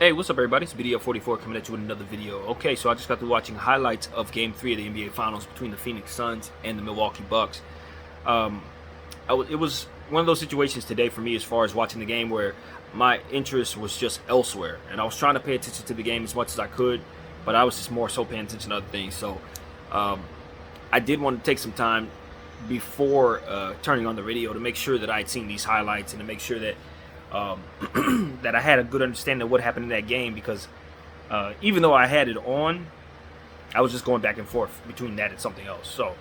Hey, what's up, everybody? It's Video 44 coming at you with another video. Okay, so I just got through watching highlights of Game 3 of the NBA Finals between the Phoenix Suns and the Milwaukee Bucks. Um, it was one of those situations today for me as far as watching the game where my interest was just elsewhere. And I was trying to pay attention to the game as much as I could, but I was just more so paying attention to other things. So um, I did want to take some time before turning on the radio to make sure that I had seen these highlights and to make sure that that I had a good understanding of what happened in that game, because even though I had it on, I was just going back and forth between that and something else. So,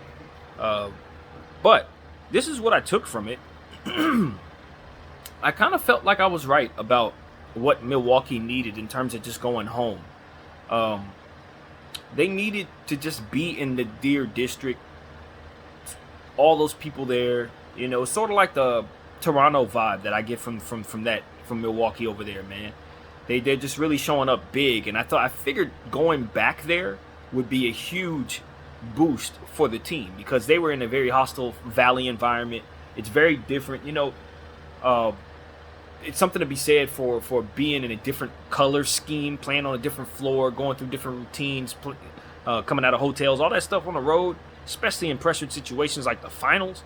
but this is what I took from it. I kind of felt like I was right about what Milwaukee needed in terms of just going home. They needed to just be in the Deer District. All those people there, it's sort of like the Toronto vibe that I get from Milwaukee over there, man. They're just really showing up big, and I figured going back there would be a huge boost for the team because they were in a very hostile Valley environment. It's very different, it's something to be said for being in a different color scheme, playing on a different floor, going through different routines, coming out of hotels, all that stuff on the road, especially in pressured situations like the finals.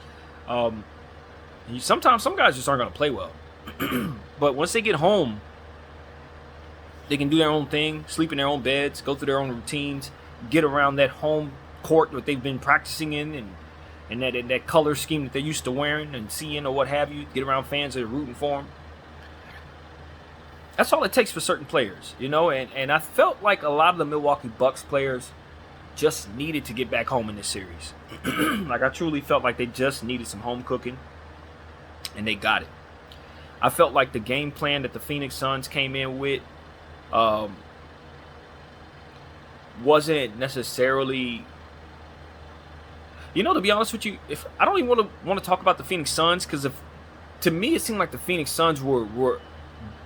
Sometimes some guys just aren't going to play well. But once they get home, they can do their own thing, sleep in their own beds, go through their own routines, get around that home court that they've been practicing in, and that color scheme that they're used to wearing and seeing or what have you, get around fans that are rooting for them. That's all it takes for certain players, and I felt like a lot of the Milwaukee Bucks players just needed to get back home in this series. Like, I truly felt like they just needed some home cooking, and they got it. I felt like the game plan that the Phoenix Suns came in with wasn't necessarily, to be honest with you, if I don't even want to talk about the Phoenix Suns, because to me it seemed like the Phoenix Suns were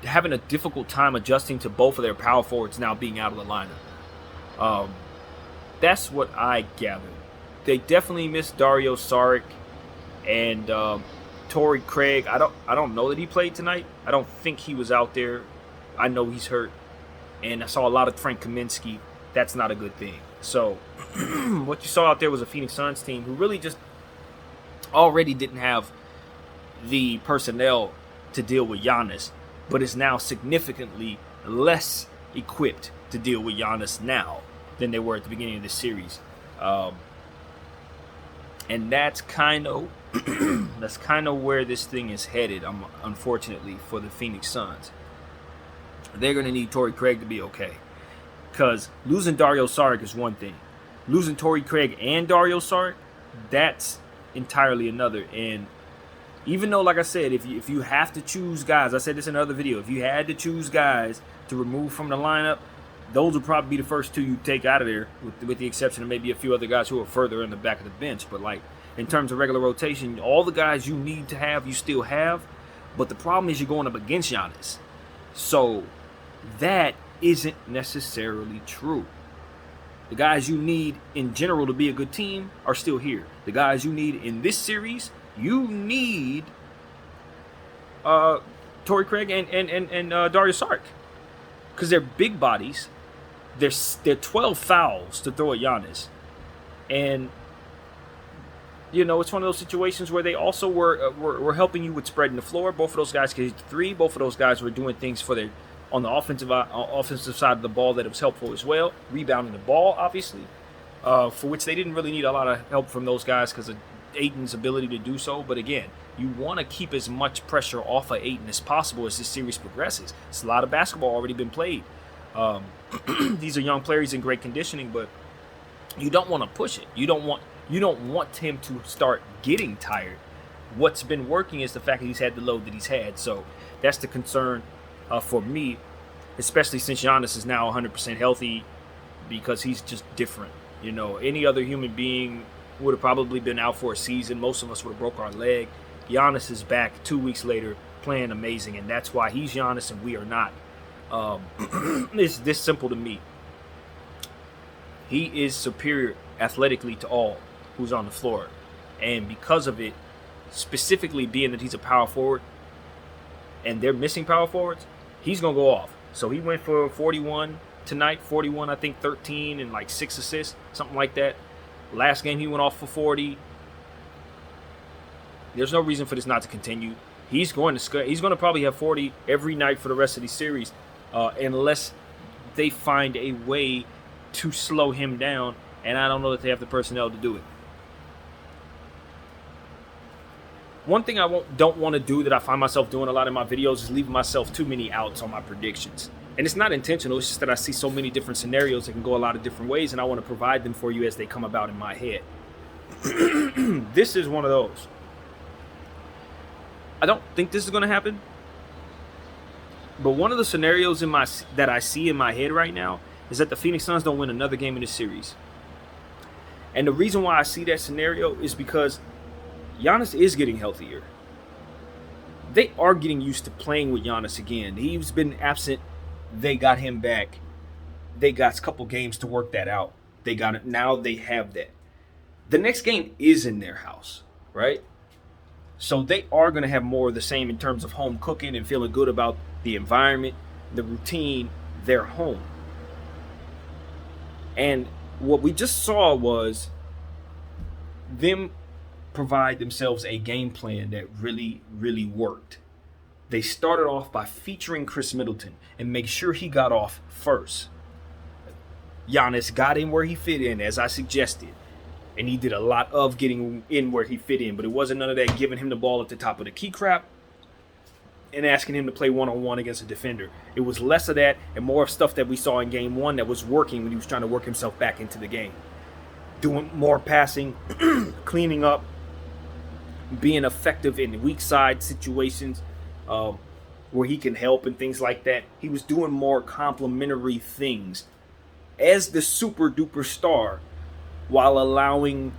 having a difficult time adjusting to both of their power forwards now being out of the lineup. That's what I gathered. They definitely missed Dario Saric and Torrey Craig. I don't know that he played tonight. I don't think he was out there. I know he's hurt. And I saw a lot of Frank Kaminsky. That's not a good thing. So what you saw out there was a Phoenix Suns team who really just already didn't have the personnel to deal with Giannis, but is now significantly less equipped to deal with Giannis now than they were at the beginning of this series. And that's kind of where this thing is headed, unfortunately, for the Phoenix Suns. They're going to need Torrey Craig to be okay. Because losing Dario Saric is one thing. Losing Torrey Craig and Dario Saric, that's entirely another. And even though, like I said, if you have to choose guys, I said this in another video, if you had to choose guys to remove from the lineup, those would probably be the first two you take out of there, with the exception of maybe a few other guys who are further in the back of the bench. But, like, in terms of regular rotation, all the guys you need to have, you still have. But the problem is you're going up against Giannis. So that isn't necessarily true. The guys you need in general to be a good team are still here. The guys you need in this series, you need Torrey Craig and Dario Saric. Because they're big bodies. They're 12 fouls to throw at Giannis. And, it's one of those situations where they also were helping you with spreading the floor. Both of those guys could hit the three. Both of those guys were doing things on the offensive side of the ball that was helpful as well. Rebounding the ball, obviously, for which they didn't really need a lot of help from those guys because of Ayton's ability to do so. But again, you want to keep as much pressure off of Ayton as possible as this series progresses. It's a lot of basketball already been played. These are young players in great conditioning, but you don't want to push it. You don't want him to start getting tired. What's been working is the fact that he's had the load that he's had. So that's the concern for me, especially since Giannis is now 100% healthy, because he's just different. Any other human being would have probably been out for a season. Most of us would have broke our leg. Giannis is back 2 weeks later, playing amazing, and that's why he's Giannis and we are not. It's this simple to me. He is superior athletically to all who's on the floor, and because of it, specifically being that he's a power forward, and they're missing power forwards, he's gonna go off. So he went for 41 tonight, 41, I think 13 and like 6 assists, something like that. Last game he went off for 40. There's no reason for this not to continue. He's going to probably have 40 every night for the rest of the series, unless they find a way to slow him down, and I don't know that they have the personnel to do it. One thing I don't want to do that I find myself doing a lot in my videos is leaving myself too many outs on my predictions. And it's not intentional. It's just that I see so many different scenarios that can go a lot of different ways, and I want to provide them for you as they come about in my head. This is one of those. I don't think this is going to happen. But one of the scenarios that I see in my head right now is that the Phoenix Suns don't win another game in this series. And the reason why I see that scenario is because Giannis is getting healthier. They are getting used to playing with Giannis again. He's been absent. They got him back. They got a couple games to work that out. They got it. Now they have that. The next game is in their house, right? So they are going to have more of the same in terms of home cooking and feeling good about the environment, the routine, their home. And what we just saw was them provide themselves a game plan that really, really worked. They started off by featuring Chris Middleton and make sure he got off first. Giannis got in where he fit in, as I suggested. And he did a lot of getting in where he fit in. But it wasn't none of that giving him the ball at the top of the key crap and asking him to play one-on-one against a defender. It was less of that and more of stuff that we saw in game one that was working when he was trying to work himself back into the game. Doing more passing, cleaning up, being effective in weak side situations where he can help and things like that. He was doing more complementary things as the super duper star, while allowing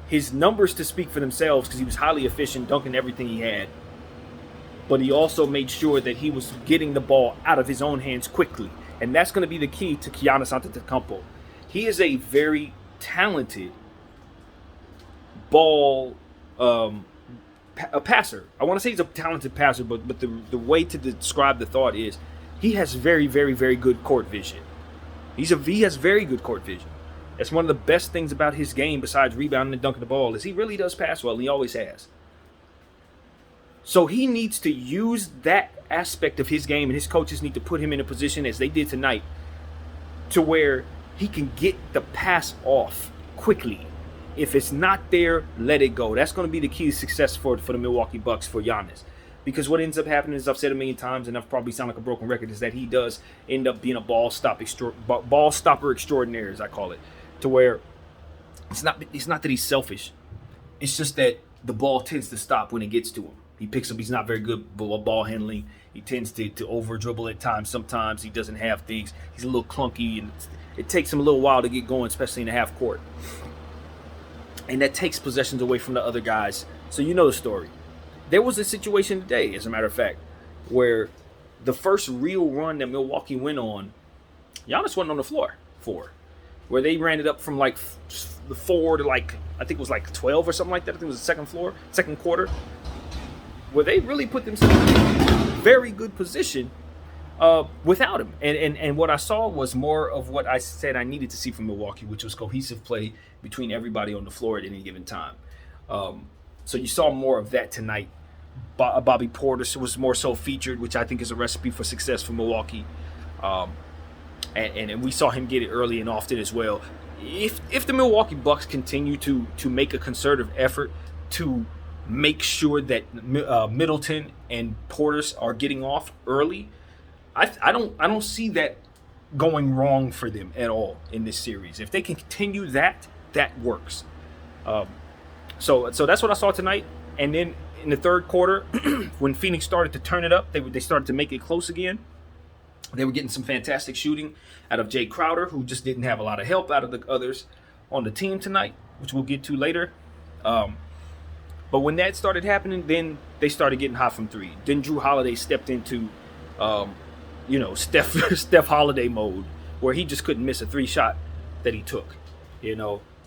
his numbers to speak for themselves because he was highly efficient, dunking everything he had. But he also made sure that he was getting the ball out of his own hands quickly. And that's going to be the key to Giannis Antetokounmpo. He is a very talented ball a passer. I want to say he's a talented passer, but the way to describe the thought is he has very, very, very good court vision. He has very good court vision. That's one of the best things about his game, besides rebounding and dunking the ball, is he really does pass well, and he always has. So he needs to use that aspect of his game, and his coaches need to put him in a position, as they did tonight, to where he can get the pass off quickly. If it's not there, let it go. That's going to be the key to success for the Milwaukee Bucks, for Giannis. Because what ends up happening, as I've said a million times, and I've probably sound like a broken record, is that he does end up being a ball stopper extraordinaire, as I call it. To where it's not that he's selfish. It's just that the ball tends to stop when it gets to him. He picks up. He's not very good ball handling. He tends to over dribble at times. Sometimes he doesn't have things. He's a little clunky, and it takes him a little while to get going, especially in the half court. And that takes possessions away from the other guys. So you know the story. There was a situation today, as a matter of fact, where the first real run that Milwaukee went on, Giannis wasn't on the floor for. Where they ran it up from like 4 to like, I think it was like 12 or something like that. I think it was the second quarter. Where they really put themselves in a very good position without him. And what I saw was more of what I said I needed to see from Milwaukee, which was cohesive play between everybody on the floor at any given time. So you saw more of that tonight. Bobby Portis was more so featured, which I think is a recipe for success for Milwaukee. And we saw him get it early and often as well. If the Milwaukee Bucks continue to make a concerted effort to make sure that Middleton and Portis are getting off early, I don't see that going wrong for them at all in this series. If they can continue that works. So that's what I saw tonight. And then in the third quarter, when Phoenix started to turn it up, they started to make it close again. They were getting some fantastic shooting out of Jay Crowder, who just didn't have a lot of help out of the others on the team tonight, which we'll get to later. But when that started happening, then they started getting hot from three. Then Drew Holiday stepped into, Steph Holiday mode, where he just couldn't miss a three shot that he took,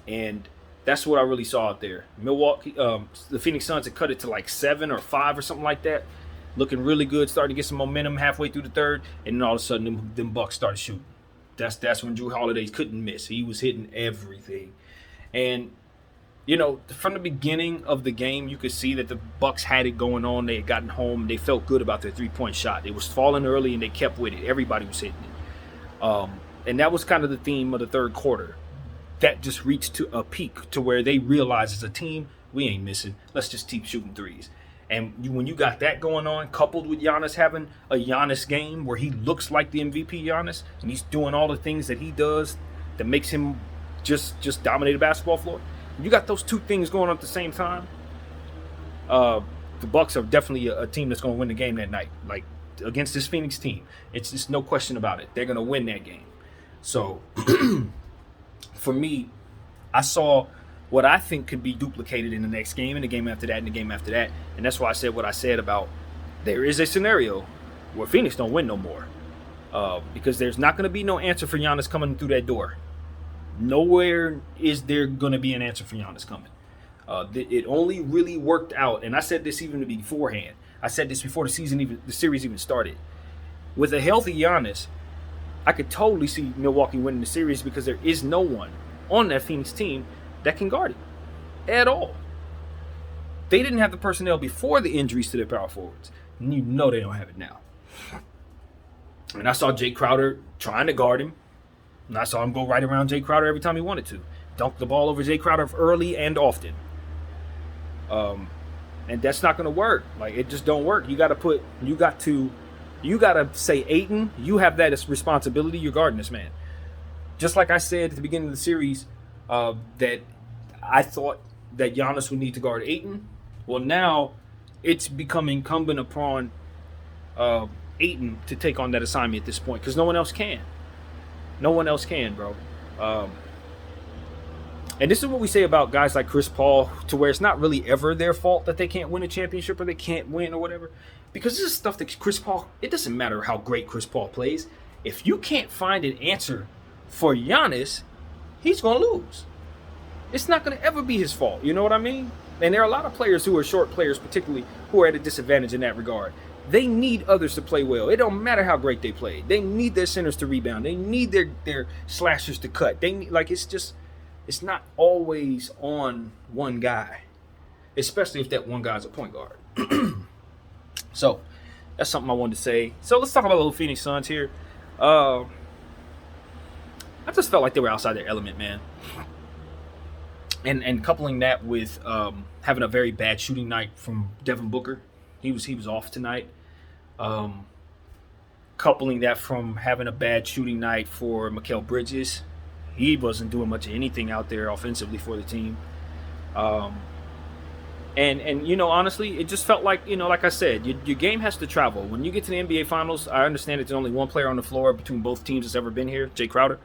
and that's what I really saw out there. Milwaukee, the Phoenix Suns had cut it to like 7 or 5 or something like that. looking really good, starting to get some momentum halfway through the third, and then all of a sudden them Bucks started shooting. That's when Drew Holiday couldn't miss. He was hitting everything. And, from the beginning of the game, you could see that the Bucks had it going on. They had gotten home. They felt good about their three-point shot. It was falling early, and they kept with it. Everybody was hitting it. And that was kind of the theme of the third quarter. That just reached to a peak to where they realized as a team, we ain't missing. Let's just keep shooting threes. And when you got that going on, coupled with Giannis having a Giannis game where he looks like the MVP Giannis, and he's doing all the things that he does that makes him just dominate the basketball floor. You got those two things going on at the same time. The Bucks are definitely a team that's going to win the game that night. Like, against this Phoenix team, it's just no question about it. They're going to win that game. So, for me, I saw what I think could be duplicated in the next game, and the game after that, and the game after that. And that's why I said what I said about there is a scenario where Phoenix don't win no more. Because there's not going to be no answer for Giannis coming through that door. Nowhere is there going to be an answer for Giannis coming. It only really worked out, and I said this even beforehand. I said this before the series even started. With a healthy Giannis, I could totally see Milwaukee winning the series because there is no one on that Phoenix team that can guard him at all. They didn't have the personnel before the injuries to their power forwards. And you know they don't have it now. And I saw Jay Crowder trying to guard him. And I saw him go right around Jay Crowder every time he wanted to. Dunk the ball over Jay Crowder early and often. And that's not going to work. Like, it just don't work. You got to say, Ayton, you have that as responsibility. You're guarding this man. Just like I said at the beginning of the series, that I thought that Giannis would need to guard Ayton. Well, now it's become incumbent upon Ayton to take on that assignment at this point because no one else can. No one else can, bro. And this is what we say about guys like Chris Paul, to where it's not really ever their fault that they can't win a championship or they can't win or whatever. Because this is stuff that Chris Paul, it doesn't matter how great Chris Paul plays. If you can't find an answer for Giannis, he's going to lose. It's not going to ever be his fault. You know what I mean? And there are a lot of players who are short players, particularly, who are at a disadvantage in that regard. They need others to play well. It don't matter how great they play. They need their centers to rebound. They need their slashers to cut. They need, it's not always on one guy, especially if that one guy's a point guard. So that's something I wanted to say. So let's talk about the little Phoenix Suns here. I just felt like they were outside their element, man. And coupling that with having a very bad shooting night from Devin Booker. He was off tonight. Coupling that from having a bad shooting night for Mikal Bridges. He wasn't doing much of anything out there offensively for the team. And honestly, it just felt like, like I said, your game has to travel. When you get to the NBA Finals, I understand that there's only one player on the floor between both teams that's ever been here, Jay Crowder.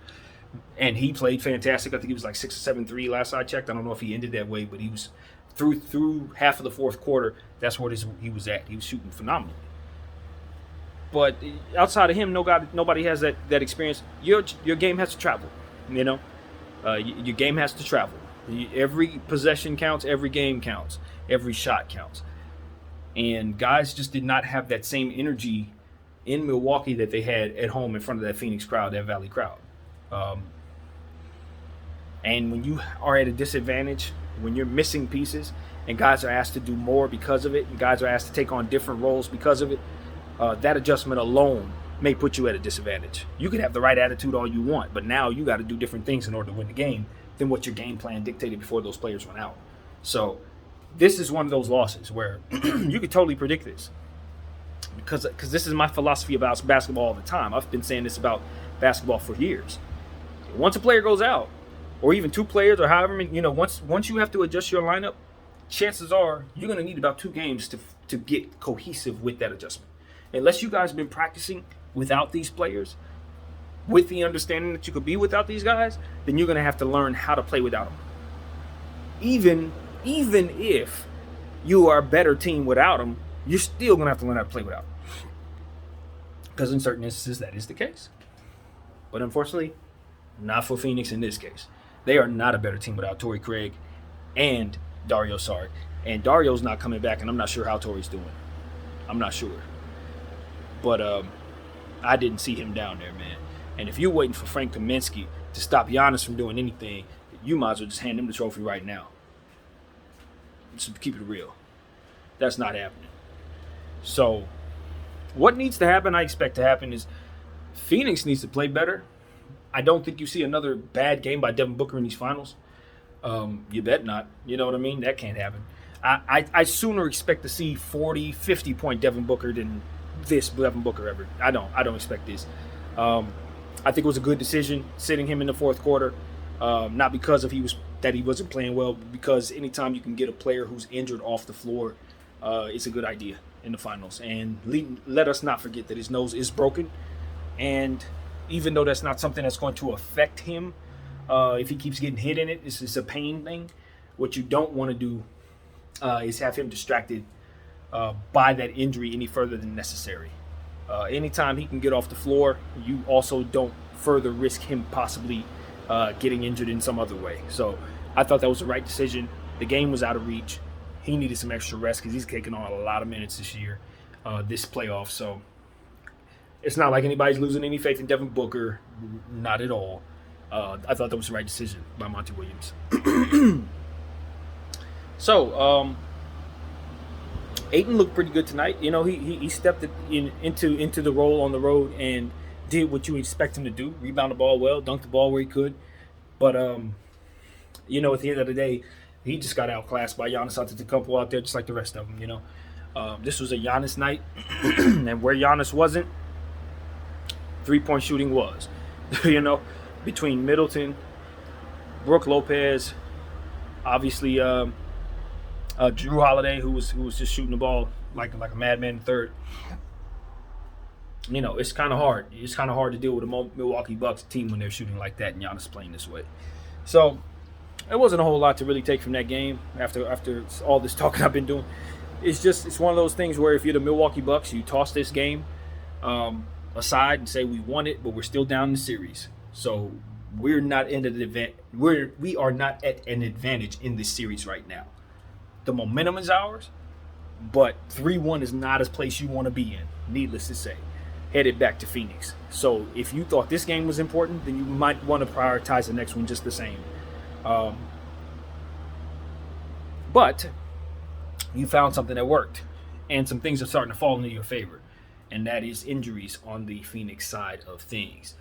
And he played fantastic. I think he was like 6 or 7 3 last I checked. I don't know if he ended that way, but he was through half of the fourth quarter. That's where he was at. He was shooting phenomenally. But outside of him, nobody has that experience. Your game has to travel. Your game has to travel. Every possession counts. Every game counts. Every shot counts. And guys just did not have that same energy in Milwaukee that they had at home in front of that Phoenix crowd, that Valley crowd. And when you are at a disadvantage, when you're missing pieces, and guys are asked to do more because of it, and guys are asked to take on different roles because of it, that adjustment alone may put you at a disadvantage. You could have the right attitude all you want, but now you got to do different things in order to win the game than what your game plan dictated before those players went out. So this is one of those losses where you could totally predict this. Because this is my philosophy about basketball all the time. I've been saying this about basketball for years. Once a player goes out, or even two players, or however many, once you have to adjust your lineup, chances are you're going to need about 2 games to get cohesive with that adjustment. Unless you guys have been practicing without these players, with the understanding that you could be without these guys, then you're going to have to learn how to play without them. Even if you are a better team without them, you're still going to have to learn how to play without them. Because in certain instances, that is the case. But unfortunately, not for Phoenix in this case. They are not a better team without Torrey Craig and Dario Saric. And Dario's not coming back, and I'm not sure how Torrey's doing. I'm not sure. But I didn't see him down there, man. And if you're waiting for Frank Kaminsky to stop Giannis from doing anything, you might as well just hand him the trophy right now. Just keep it real. That's not happening. So what needs to happen, I expect to happen, is Phoenix needs to play better. I don't think you see another bad game by Devin Booker in these finals. You bet not. You know what I mean? That can't happen. I sooner expect to see 40, 50-point Devin Booker than this Devin Booker ever. I don't expect this. I think it was a good decision sitting him in the fourth quarter. Not because of he wasn't playing well, but because anytime you can get a player who's injured off the floor, it's a good idea in the finals. And let us not forget that his nose is broken. And even though that's not something that's going to affect him, if he keeps getting hit in it, it's a pain thing. What you don't want to do is have him distracted by that injury any further than necessary. Anytime he can get off the floor, you also don't further risk him possibly getting injured in some other way. So I thought that was the right decision. The game was out of reach. He needed some extra rest because he's taking on a lot of minutes this year, this playoff. So it's not like anybody's losing any faith in Devin Booker. Not at all. I thought that was the right decision by Monty Williams. So Ayton looked pretty good tonight. You know, he stepped into the role on the road and did what you expect him to do: rebound the ball well, dunk the ball where he could. But you know, at the end of the day, he just got outclassed by Giannis Antetokounmpo out there, just like the rest of them. You know, this was a Giannis night, and where Giannis wasn't, 3-point shooting was. You know, between Middleton, Brook Lopez, obviously Drew Holiday, who was just shooting the ball like a madman in third. You know, it's kind of hard. It's kind of hard to deal with a Milwaukee Bucks team when they're shooting like that and Giannis playing this way. So it wasn't a whole lot to really take from that game after all this talking I've been doing. It's one of those things where if you're the Milwaukee Bucks, you toss this game aside and say we won it, but we're still down in the series. So we're not in an event. We are not at an advantage in this series right now. The momentum is ours, but 3-1 is not a place you want to be in. Needless to say, headed back to Phoenix. So if you thought this game was important, then you might want to prioritize the next one just the same. But you found something that worked, and some things are starting to fall into your favor, and that is injuries on the Phoenix side of things.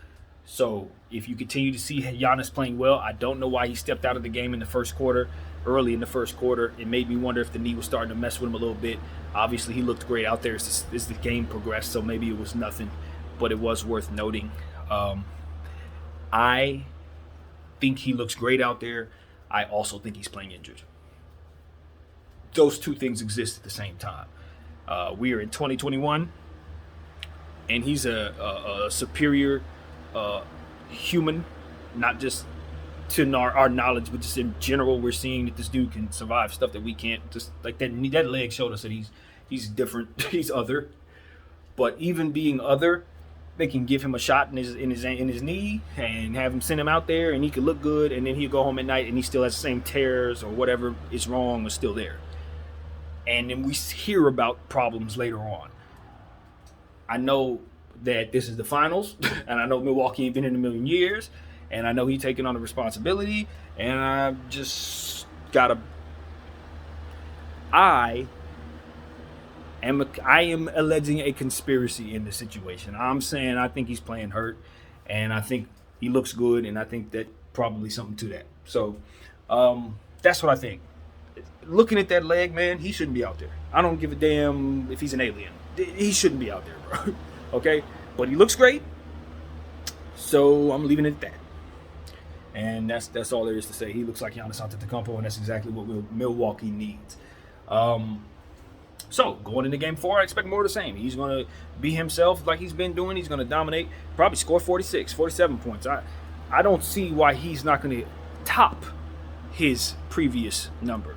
So if you continue to see Giannis playing well, I don't know why he stepped out of the game in the first quarter, early in the first quarter. It made me wonder if the knee was starting to mess with him a little bit. Obviously, he looked great out there as the game progressed, so maybe it was nothing, but it was worth noting. I think he looks great out there. I also think he's playing injured. Those two things exist at the same time. We are in 2021, and he's a superior human, not just to our knowledge, but just in general. We're seeing that this dude can survive stuff that we can't. Just like that leg showed us that he's different. He's other. But even being other, they can give him a shot in his knee and have him send him out there, and he could look good, and then he'll go home at night and he still has the same tears or whatever is wrong is still there. And then we hear about problems later on. I know that this is the finals, and I know Milwaukee ain't been in a million years, and I know he's taking on the responsibility, and I just gotta. I am alleging a conspiracy in this situation. I'm saying I think he's playing hurt, and I think he looks good, and I think that probably something to that. So that's what I think. Looking at that leg, man, he shouldn't be out there. I don't give a damn if he's an alien. He shouldn't be out there, bro. Okay? But he looks great, so I'm leaving it at that. And that's all there is to say. He looks like Giannis Antetokounmpo, and that's exactly what Milwaukee needs. So, going into Game 4, I expect more of the same. He's going to be himself like he's been doing. He's going to dominate, probably score 46, 47 points. I don't see why he's not going to top his previous number,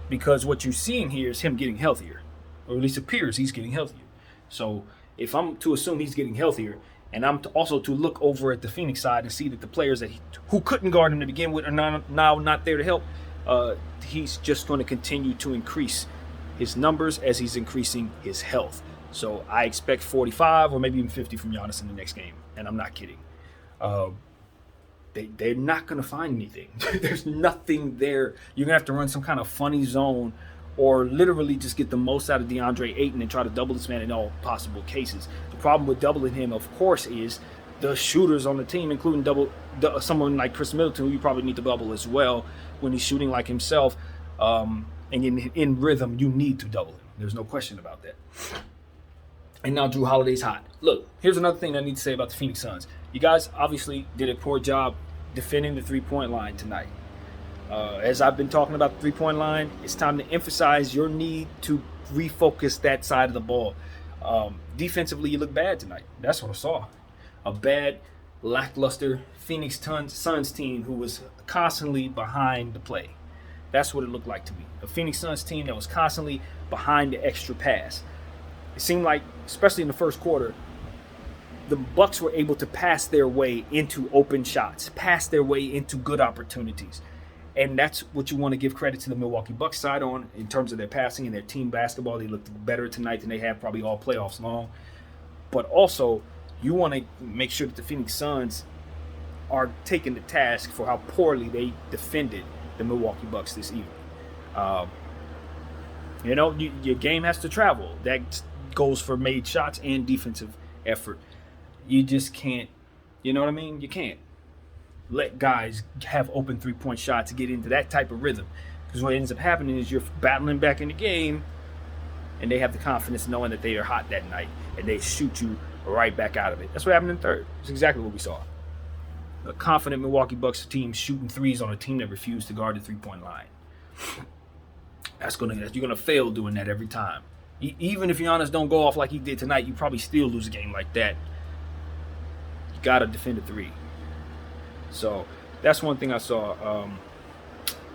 because what you're seeing here is him getting healthier, or at least appears he's getting healthier. So if I'm to assume he's getting healthier, and I'm also to look over at the Phoenix side and see that the players who couldn't guard him to begin with are now not there to help, he's just going to continue to increase his numbers as he's increasing his health. So I expect 45 or maybe even 50 from Giannis in the next game. And I'm not kidding. They're not going to find anything. There's nothing there. You're going to have to run some kind of funny zone or literally just get the most out of DeAndre Ayton and try to double this man in all possible cases. The problem with doubling him, of course, is the shooters on the team, including someone like Chris Middleton, who you probably need to double as well when he's shooting like himself. And in rhythm, you need to double him. There's no question about that. And now Drew Holiday's hot. Look, here's another thing I need to say about the Phoenix Suns. You guys obviously did a poor job defending the three-point line tonight. As I've been talking about the three-point line, it's time to emphasize your need to refocus that side of the ball. Defensively, you look bad tonight. That's what I saw. A bad, lackluster Phoenix Suns team who was constantly behind the play. That's what it looked like to me. A Phoenix Suns team that was constantly behind the extra pass. It seemed like, especially in the first quarter, the Bucks were able to pass their way into open shots, pass their way into good opportunities. And that's what you want to give credit to the Milwaukee Bucks side on in terms of their passing and their team basketball. They looked better tonight than they have probably all playoffs long. But also, you want to make sure that the Phoenix Suns are taking the task for how poorly they defended the Milwaukee Bucks this evening. Your game has to travel. That goes for made shots and defensive effort. You just can't, you know what I mean? You can't let guys have open three-point shots to get into that type of rhythm. Because what ends up happening is you're battling back in the game, and they have the confidence knowing that they are hot that night, and they shoot you right back out of it. That's what happened in third. That's exactly what we saw. A confident Milwaukee Bucks team shooting threes on a team that refused to guard the three-point line. You're gonna fail doing that every time. Even if Giannis don't go off like he did tonight, you probably still lose a game like that. You gotta defend a three. So that's one thing I saw.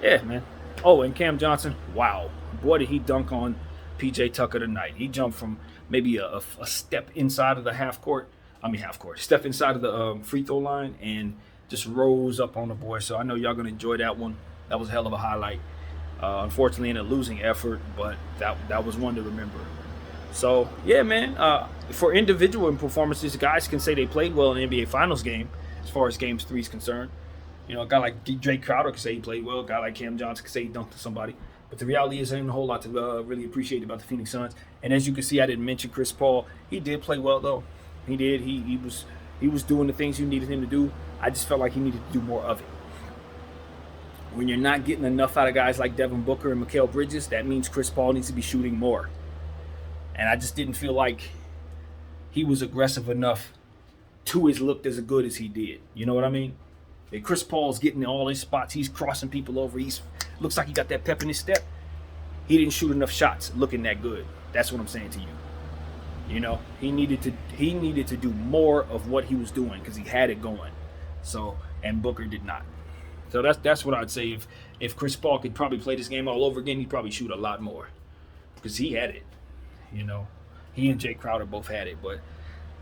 Yeah, man. Oh, and Cam Johnson, wow. Boy, did he dunk on P.J. Tucker tonight. He jumped from maybe a step inside of the step inside of the free throw line and just rose up on the boy. So I know y'all going to enjoy that one. That was a hell of a highlight. Unfortunately, in a losing effort, but that was one to remember. So, yeah, man. For individual performances, guys can say they played well in the NBA Finals game as far as Games 3 is concerned. You know, a guy like Jake Crowder can say he played well. A guy like Cam Johnson can say he dunked to somebody. But the reality is there ain't a whole lot to really appreciate about the Phoenix Suns. And as you can see, I didn't mention Chris Paul. He did play well, though. He did. He was doing the things you needed him to do. I just felt like he needed to do more of it. When you're not getting enough out of guys like Devin Booker and Mikal Bridges, that means Chris Paul needs to be shooting more. And I just didn't feel like he was aggressive enough to his look as good as he did. You know what I mean? If Chris Paul's getting in all his spots, he's crossing people over. Looks like he got that pep in his step. He didn't shoot enough shots looking that good. That's what I'm saying to you. You know, he needed to do more of what he was doing because he had it going. So, and Booker did not. So that's what I'd say. If Chris Paul could probably play this game all over again, he'd probably shoot a lot more because he had it. You know, he and Jake Crowder both had it, but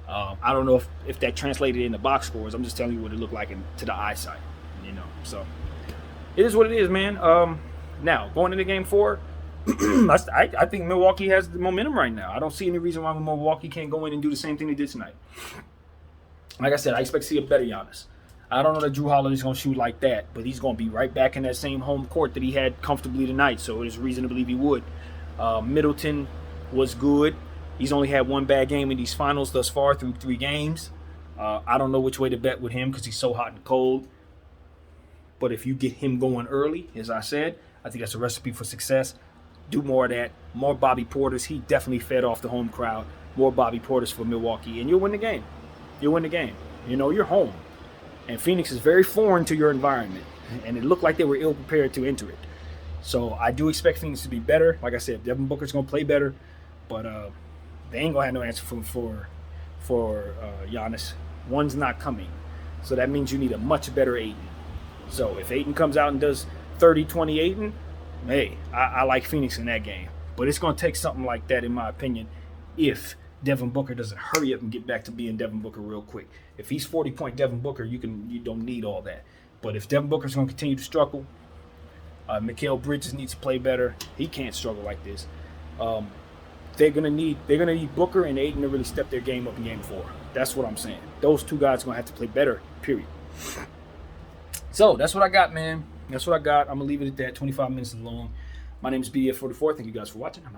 I don't know if that translated into box scores. I'm just telling you what it looked like to the eyesight. You know, so it is what it is, man. Now going into Game 4, I think Milwaukee has the momentum right now. I don't see any reason why Milwaukee can't go in and do the same thing they did tonight. Like I said, I expect to see a better Giannis. I don't know that Drew Holiday's going to shoot like that, but he's going to be right back in that same home court that he had comfortably tonight, so there's reason to believe he would. Middleton was good. He's only had one bad game in these finals thus far through 3 games. I don't know which way to bet with him because he's so hot and cold. But if you get him going early, as I said, I think that's a recipe for success. Do more of that. More Bobby Porters. He definitely fed off the home crowd. More Bobby Porters for Milwaukee, and you'll win the game. You'll win the game. You know, you're home. And Phoenix is very foreign to your environment. And it looked like they were ill-prepared to enter it. So I do expect Phoenix to be better. Like I said, Devin Booker's going to play better. But they ain't going to have no answer for Giannis. One's not coming. So that means you need a much better Ayton. So if Ayton comes out and does 30-20 Ayton, hey, I like Phoenix in that game. But it's going to take something like that, in my opinion, if Devin Booker doesn't hurry up and get back to being Devin Booker real quick. If he's 40-point Devin Booker, you don't need all that. But if Devin Booker's going to continue to struggle, Mikal Bridges needs to play better. He can't struggle like this. They're gonna need Booker and Ayton to really step their game up in Game 4. That's what I'm saying. Those two guys are gonna have to play better. Period. So that's what I got, man. That's what I got. I'm gonna leave it at that. 25 minutes long. My name is BF44. Thank you guys for watching. I'm out.